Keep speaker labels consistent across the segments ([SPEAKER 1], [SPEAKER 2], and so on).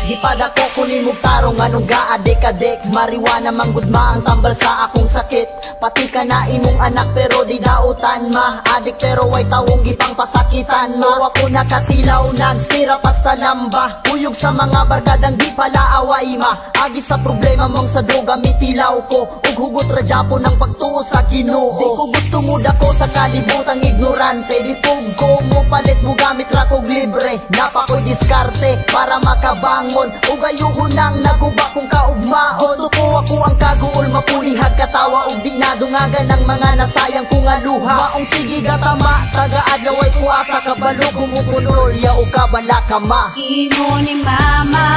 [SPEAKER 1] Di pa dako kunin mo tarong anong gaadik-adik. Mariwana manggudma ang tambal sa akong sakit. Pati ka na imong anak pero di dautan ma. Adik pero way tawong gipang pasakitan ma. Ako nakatilaw nagsira pasta lamba. Uyog sa mga barkadang di pala away ma. Agi sa problema mong sa droga mitilaw ko. Ug hugot radyapo ng pagtuo sa Ginoo. Di ko gusto mo dako sa kalibutang ignorante. Di ko mo palit mo gamit ra kog libre. Napa ko'y diskarte para makabangon. Ug ayuhon nang naguba kong kaugmaon. Gusto ko ako ang kaguol mapulihag katawa. Ug di nadungagan ng mga nasayang kong aluha. Maong sige gatama taga-adlaw ay puasa kabalo. Kumukunol ya o kabalaka ma.
[SPEAKER 2] Ingon ni mama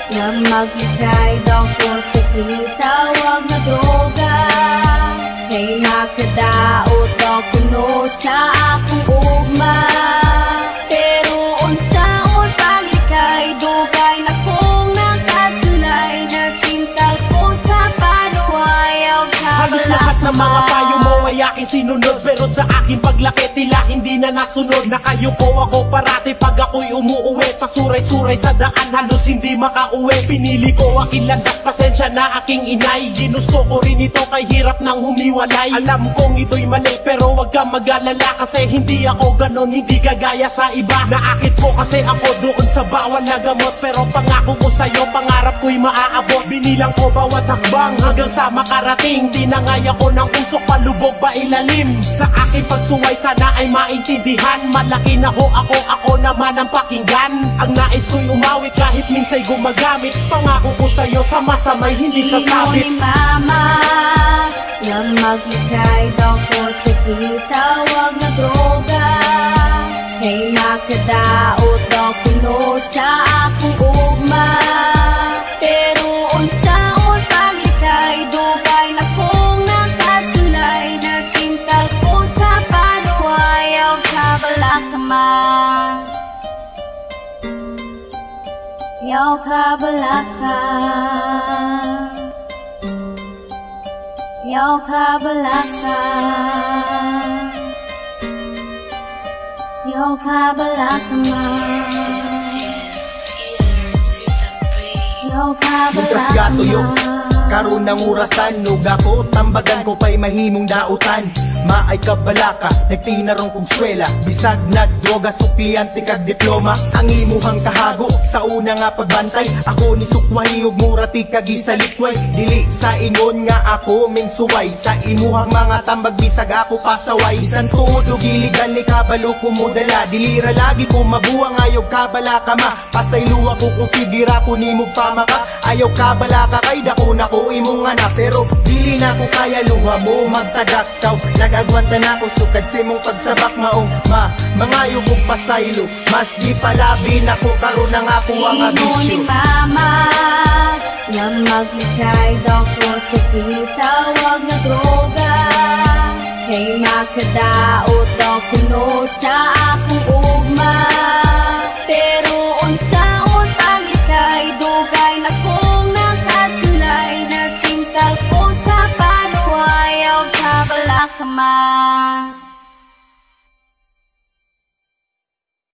[SPEAKER 2] na maghigay daw ko sa kitawag na droga. Kay nakadaot daw kuno sa akong ugma. Pero unsaon paglikay dugay na kong nakasulay. Nagtintal ko sa panuwayaw
[SPEAKER 3] halos lahat ng mga payo mo ay aking sinunod. Pero sa aking paglaki tila hindi na nasunod. Nakayuko ako parati pag ako'y umuuwi. Pasuray-suray sa daan halos hindi makauwi. Pinili ko aking landas pasensya na aking inay. Ginusto ko rin ito kay hirap nang humiwalay. Alam kong ito'y mali pero wag kang mag-alala. Kasi hindi ako ganon, hindi kagaya sa iba. Naakit ko kasi ako doon sa bawal na gamot. Pero pangako ko sa'yo pangarap ko'y maaabot. Binilang ko bawat hakbang hanggang sa makarating. Tinangay ako ng usok palubog ba ilalim. Sa aking pagsuway sana ay maintindihan. Malaki na ho ako naman ang pakinggan. Ang nais ko'y umawit kahit minsa'y gumagamit. Pangako ko sa'yo sa masamay hindi sasabit.
[SPEAKER 2] Ingon ni mama na maghigay daw ko sa kitawag na droga. Kay nakadaot daw kuno sa akong ugma. Pero unsaon paglikay dugay na kong nakasulay. Nagtintal ko sa panuwayaw kabalaka ma. Yaw kabalaka, yaw kabalaka, yaw kabalaka ma. Yaw
[SPEAKER 3] Mutras
[SPEAKER 2] kabalaka
[SPEAKER 3] gato yo
[SPEAKER 2] ma.
[SPEAKER 3] karon ng urasan. Nug ako tambagan ko pa'y mahimong dautan. Maay kabalaka, nagtinarong kong swela. Bisag nagdroga, sukliyante kag diploma. Ang imuhang kahago sa una nga pagbantay. Ako ni sukwahi ug murati kag isalikway. Dili sa ingon nga ako mensuway. Sa imuhang mga tambag bisag ako pasaway. Bisan tuod ug iligal ni kabalo ko modala. Dilira lagi ko mabuang ayaw kabalaka ma. Pasaylo ako kung sigira ko nimo pamaka. Ayaw kabalaka kay dako na ko imong anak. Pero dili na ko kaya luha mo magtagaktaw. Nag-agwanta na ko sukad si mong pagsabak maong ma. Mangayo kong pasaylo. Mas di palabi na ko karon ang ako ang
[SPEAKER 2] Ingon ni
[SPEAKER 3] abisyo.
[SPEAKER 2] mama na maghigay daw ko sa kitawag na droga. Kay makadaot